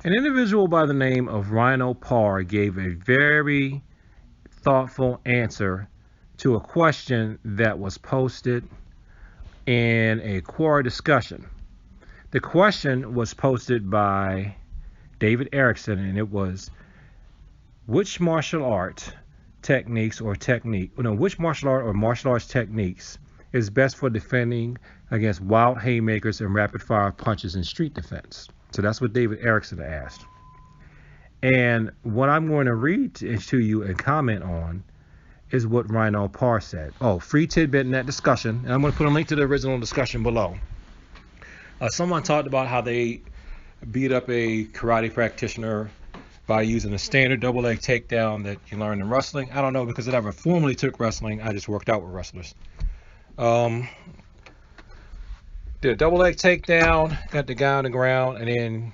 An individual by the name of Rhino Parr gave a very thoughtful answer to a question that was posted in a Quora discussion. The question was posted by David Erickson, and it was, which martial art which martial art or martial arts techniques is best for defending against wild haymakers and rapid fire punches in street defense? So that's what David Erickson asked. And what I'm going to read to you and comment on is what Rhino Parr said. Oh, free tidbit in that discussion. And I'm going to put a link to the original discussion below. Someone talked about how they beat up a karate practitioner by using a standard double leg takedown that you learn in wrestling. I don't know, because I never formally took wrestling. I just worked out with wrestlers. Did a double leg takedown, got the guy on the ground, and then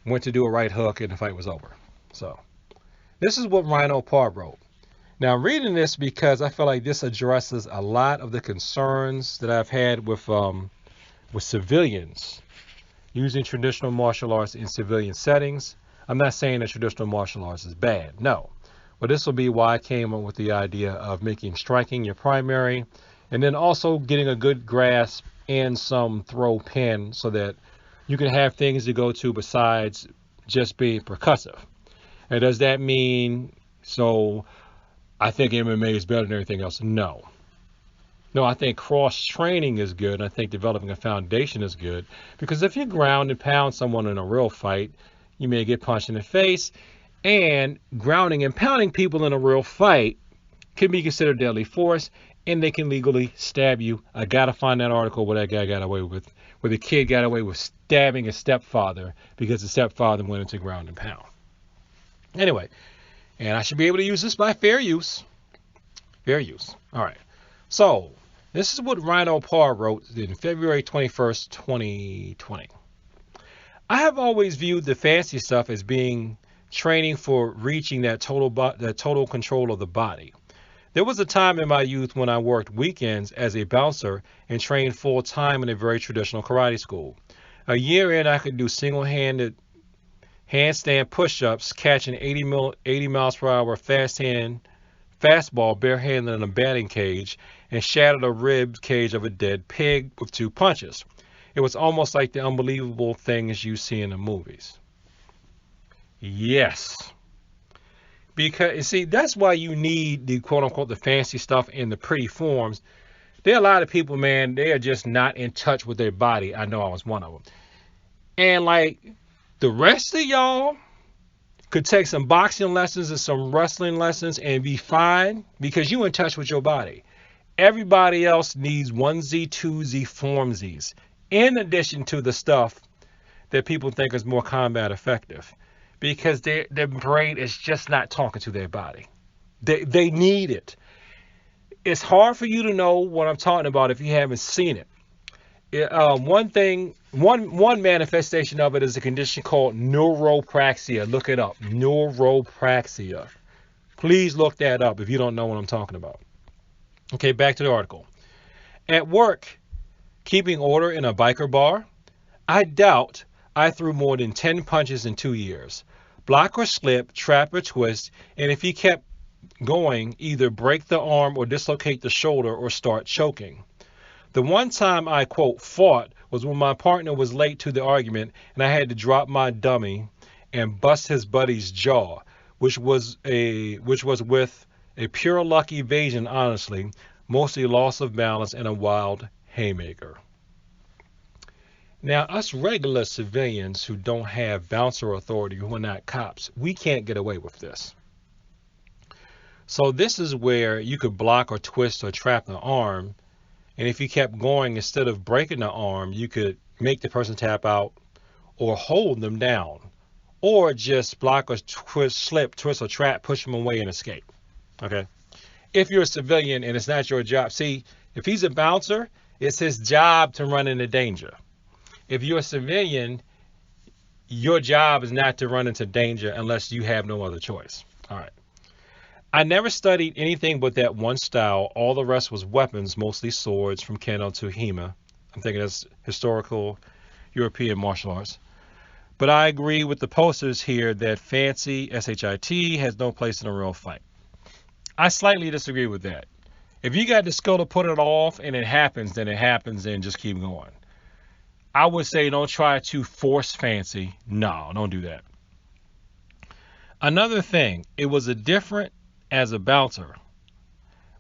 went to do a right hook, and the fight was over. So this is what Rhino Parr wrote. Now, I'm reading this because I feel like this addresses a lot of the concerns that I've had with civilians using traditional martial arts in civilian settings. I'm not saying that traditional martial arts is bad, no. But this will be why I came up with the idea of making striking your primary, and then also getting a good grasp and some throw pin so that you can have things to go to besides just being percussive. And does that mean, so I think MMA is better than everything else? No. No, I think cross training is good. And I think developing a foundation is good, because if you ground and pound someone in a real fight, you may get punched in the face, and grounding and pounding people in a real fight can be considered deadly force, and they can legally stab you. I gotta find that article where that guy got away with, where the kid got away with stabbing his stepfather because the stepfather went into ground and pound. Anyway, and I should be able to use this by fair use. Fair use. All right. So this is what Rhino Parr wrote in February 21st, 2020. I have always viewed the fancy stuff as being training for reaching that total control of the body. There was a time in my youth when I worked weekends as a bouncer and trained full time in a very traditional karate school. A year in, I could do single-handed handstand push-ups, catching 80 miles per hour fastball barehanded in a batting cage, and shattered a rib cage of a dead pig with 2 punches. It was almost like the unbelievable things you see in the movies. Yes. Because, you see, that's why you need the quote-unquote the fancy stuff in the pretty forms. There are a lot of people, man, they are just not in touch with their body. I know I was one of them. And, like, the rest of y'all could take some boxing lessons and some wrestling lessons and be fine because you're in touch with your body. Everybody else needs 1Z, 2Z, formsies, in addition to the stuff that people think is more combat effective, because their brain is just not talking to their body. They need it. It's hard for you to know what I'm talking about if you haven't seen it. One manifestation of it is a condition called neuropraxia. Look it up. Neuropraxia. Please look that up if you don't know what I'm talking about. Okay, back to the article. At work, keeping order in a biker bar, I doubt I threw more than 10 punches in 2 years. Block or slip, trap or twist, and if he kept going, either break the arm or dislocate the shoulder or start choking. The one time I, quote, fought was when my partner was late to the argument and I had to drop my dummy and bust his buddy's jaw, which was with a pure luck evasion, honestly, mostly loss of balance and a wild haymaker. Now, us regular civilians who don't have bouncer authority, who are not cops, we can't get away with this. So this is where you could block or twist or trap the arm, and if you kept going, instead of breaking the arm, you could make the person tap out or hold them down, or just block or twist, slip, twist or trap, push them away and escape. Okay? If you're a civilian and it's not your job, see, if he's a bouncer, it's his job to run into danger. If you're a civilian, your job is not to run into danger unless you have no other choice. All right. I never studied anything but that one style. All the rest was weapons, mostly swords, from Kendo to Hema. I'm thinking that's historical European martial arts. But I agree with the posters here that fancy, S-H-I-T, has no place in a real fight. I slightly disagree with that. If you got the skill to put it off and it happens, then it happens and just keep going. I would say don't try to force fancy. No, don't do that. Another thing, it was a different as a bouncer,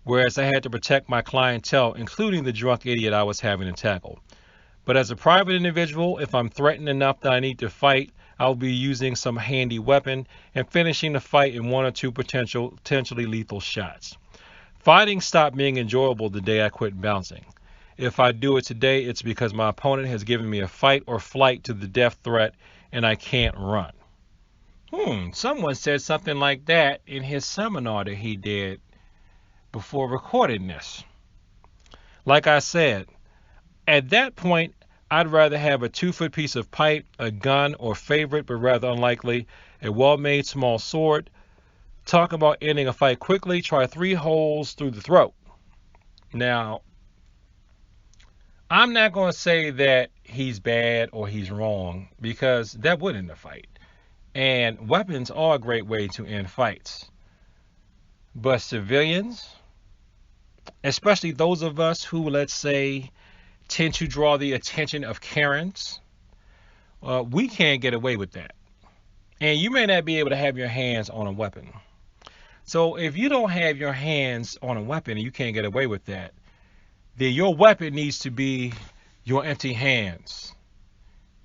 whereas I had to protect my clientele, including the drunk idiot I was having to tackle. But as a private individual, if I'm threatened enough that I need to fight, I'll be using some handy weapon and finishing the fight in 1 or 2 potentially lethal shots. Fighting stopped being enjoyable the day I quit bouncing. If I do it today, it's because my opponent has given me a fight or flight to the death threat and I can't run. Someone said something like that in his seminar that he did before recording this. Like I said, at that point, I'd rather have a 2-foot piece of pipe, a gun, or favorite, but rather unlikely, a well-made small sword. Talk about ending a fight quickly, try 3 holes through the throat. Now, I'm not going to say that he's bad or he's wrong, because that would end a fight. And weapons are a great way to end fights. But civilians, especially those of us who, let's say, tend to draw the attention of Karens, we can't get away with that. And you may not be able to have your hands on a weapon. So if you don't have your hands on a weapon and you can't get away with that, then your weapon needs to be your empty hands.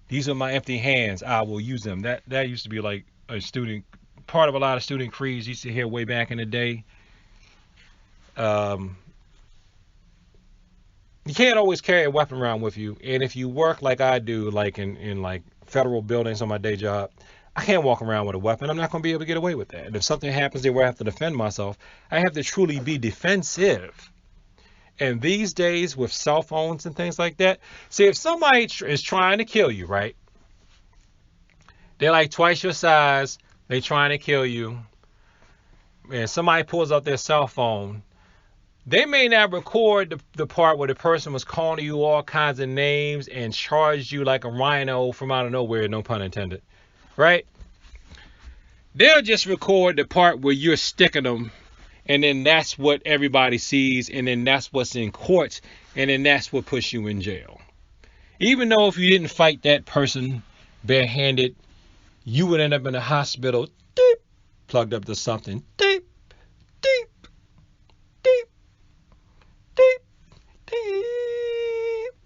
These are my empty hands. I will use them. That used to be like a student, part of a lot of student creeds used to hear way back in the day. You can't always carry a weapon around with you. And if you work like I do, like in like federal buildings on my day job, I can't walk around with a weapon. I'm not going to be able to get away with that. And if something happens there where I have to defend myself, I have to truly be defensive. And these days with cell phones and things like that, see, if somebody is trying to kill you, right? They're like twice your size. They're trying to kill you. And somebody pulls out their cell phone. They may not record the part where the person was calling you all kinds of names and charged you like a rhino from out of nowhere, no pun intended, right? They'll just record the part where you're sticking them, and then that's what everybody sees, and then that's what's in court, and then that's what puts you in jail. Even though if you didn't fight that person barehanded, you would end up in a hospital, deep, plugged up to something, deep, deep, deep, deep, deep.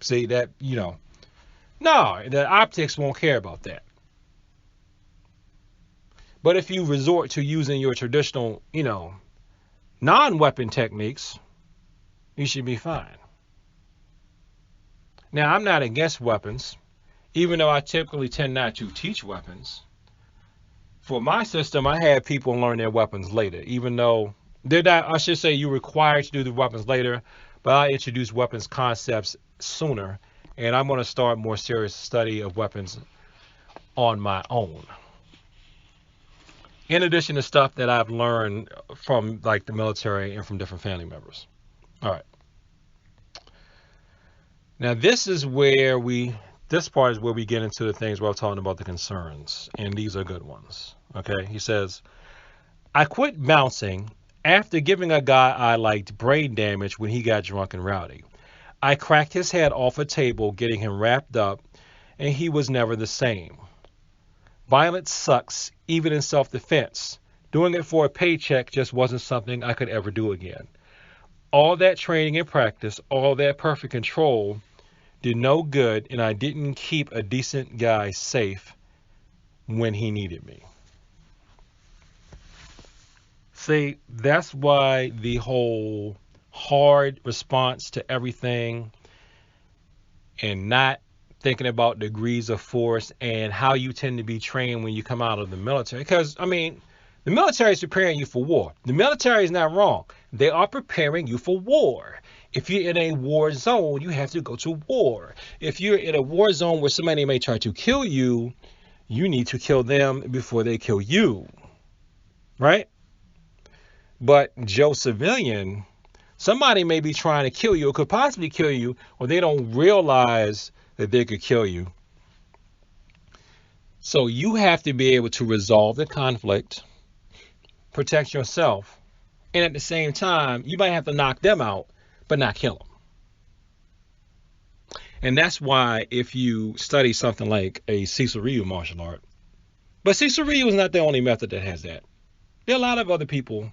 See that, no, the optics won't care about that. But if you resort to using your traditional, non-weapon techniques, you should be fine. Now, I'm not against weapons, even though I typically tend not to teach weapons. For my system, I have people learn their weapons later, even though they're not, I should say, you're required to do the weapons later, but I introduce weapons concepts sooner, and I'm going to start more serious study of weapons on my own. In addition to stuff that I've learned from like the military and from different family members. All right. Now this part is where we get into the things where I'm talking about the concerns, and these are good ones. Okay. He says, I quit bouncing after giving a guy I liked brain damage when he got drunk and rowdy. I cracked his head off a table, getting him wrapped up, and he was never the same. Violence sucks, even in self-defense. Doing it for a paycheck just wasn't something I could ever do again. All that training and practice, all that perfect control did no good, and I didn't keep a decent guy safe when he needed me. See, that's why the whole hard response to everything and not thinking about degrees of force and how you tend to be trained when you come out of the military. Because, the military is preparing you for war. The military is not wrong. They are preparing you for war. If you're in a war zone, you have to go to war. If you're in a war zone where somebody may try to kill you, you need to kill them before they kill you. Right? But Joe Civilian, somebody may be trying to kill you or could possibly kill you, or they don't realize that they could kill you. So you have to be able to resolve the conflict, protect yourself, and at the same time, you might have to knock them out, but not kill them. And that's why if you study something like a Cecil martial art, but Cecil is not the only method that has that. There are a lot of other people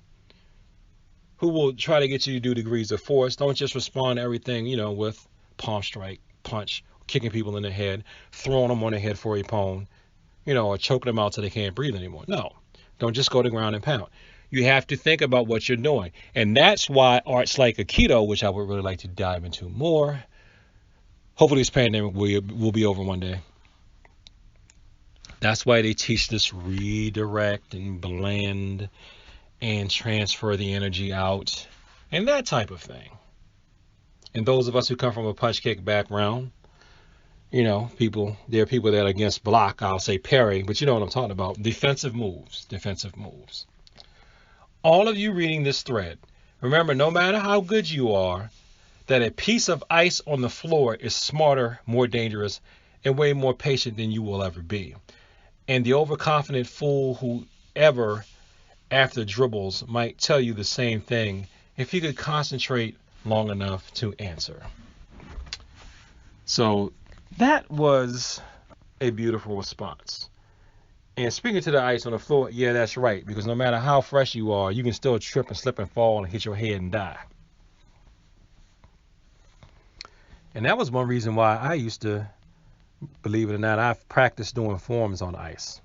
who will try to get you to do degrees of force. Don't just respond to everything, with palm strike, punch, kicking people in the head, throwing them on the head for a pound, or choking them out till they can't breathe anymore. No, don't just go to ground and pound. You have to think about what you're doing. And that's why arts like Aikido, which I would really like to dive into more. Hopefully this pandemic will be over one day. That's why they teach this redirect and blend and transfer the energy out and that type of thing. And those of us who come from a punch kick background, there are people that are against block, I'll say parry, but you know what I'm talking about. Defensive moves. All of you reading this thread, remember, no matter how good you are, that a piece of ice on the floor is smarter, more dangerous, and way more patient than you will ever be. And the overconfident fool who ever, after dribbles, might tell you the same thing if he could concentrate long enough to answer. So that was a beautiful response. And speaking to the ice on the floor, yeah, that's right. Because no matter how fresh you are, you can still trip and slip and fall and hit your head and die. And that was one reason why I used to, believe it or not, I've practiced doing forms on ice.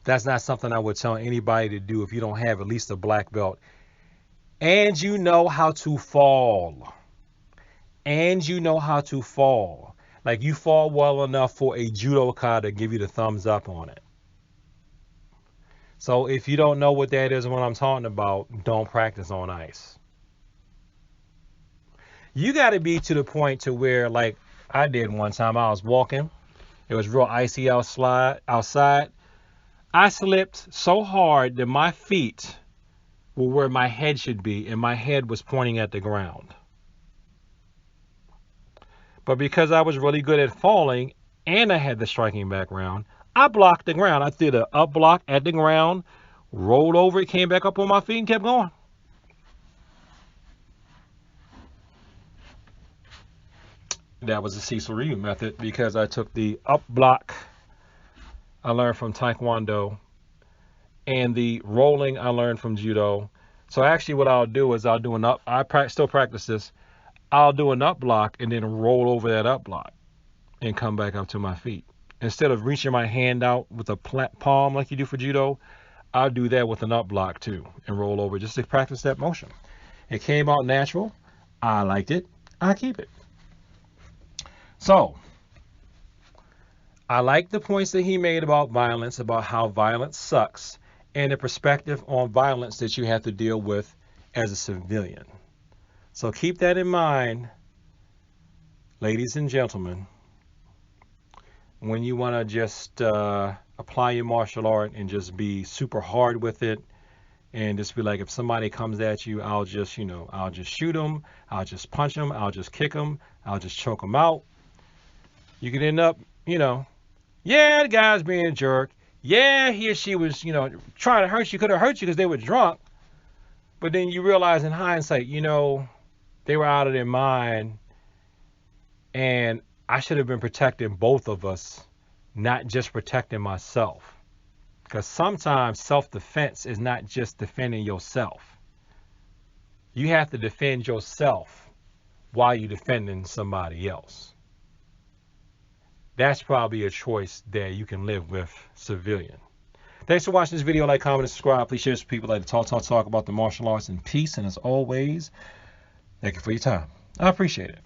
That's not something I would tell anybody to do if you don't have at least a black belt. And you know how to fall. Like you fall well enough for a judoka to give you the thumbs up on it. So if you don't know what that is and what I'm talking about, don't practice on ice. You got to be to the point to where, like I did one time, I was walking. It was real icy outside. I slipped so hard that my feet were where my head should be, and my head was pointing at the ground. But because I was really good at falling, and I had the striking background, I blocked the ground. I threw the up block at the ground, rolled over it, came back up on my feet, and kept going. That was the Cecil method because I took the up block I learned from Taekwondo and the rolling I learned from Judo. So actually what I'll do is I'll do an up, still practice this. I'll do an up block and then roll over that up block and come back up to my feet. Instead of reaching my hand out with a palm like you do for Judo, I'll do that with an up block too and roll over just to practice that motion. It came out natural. I liked it. I keep it. So, I like the points that he made about violence, about how violence sucks, and the perspective on violence that you have to deal with as a civilian. So keep that in mind, ladies and gentlemen, when you want to just apply your martial art and just be super hard with it, and just be like, if somebody comes at you, I'll just shoot them, I'll just punch them, I'll just kick them, I'll just choke them out. You could end up, yeah, the guy's being a jerk. Yeah, he or she was, trying to hurt you. Could have hurt you because they were drunk. But then you realize in hindsight, they were out of their mind. And I should have been protecting both of us, not just protecting myself. Because sometimes self-defense is not just defending yourself. You have to defend yourself while you're defending somebody else. That's probably a choice that you can live with, civilian. Thanks for watching this video. Like, comment, and subscribe. Please share this with people like to talk about the martial arts in peace. And as always, thank you for your time. I appreciate it.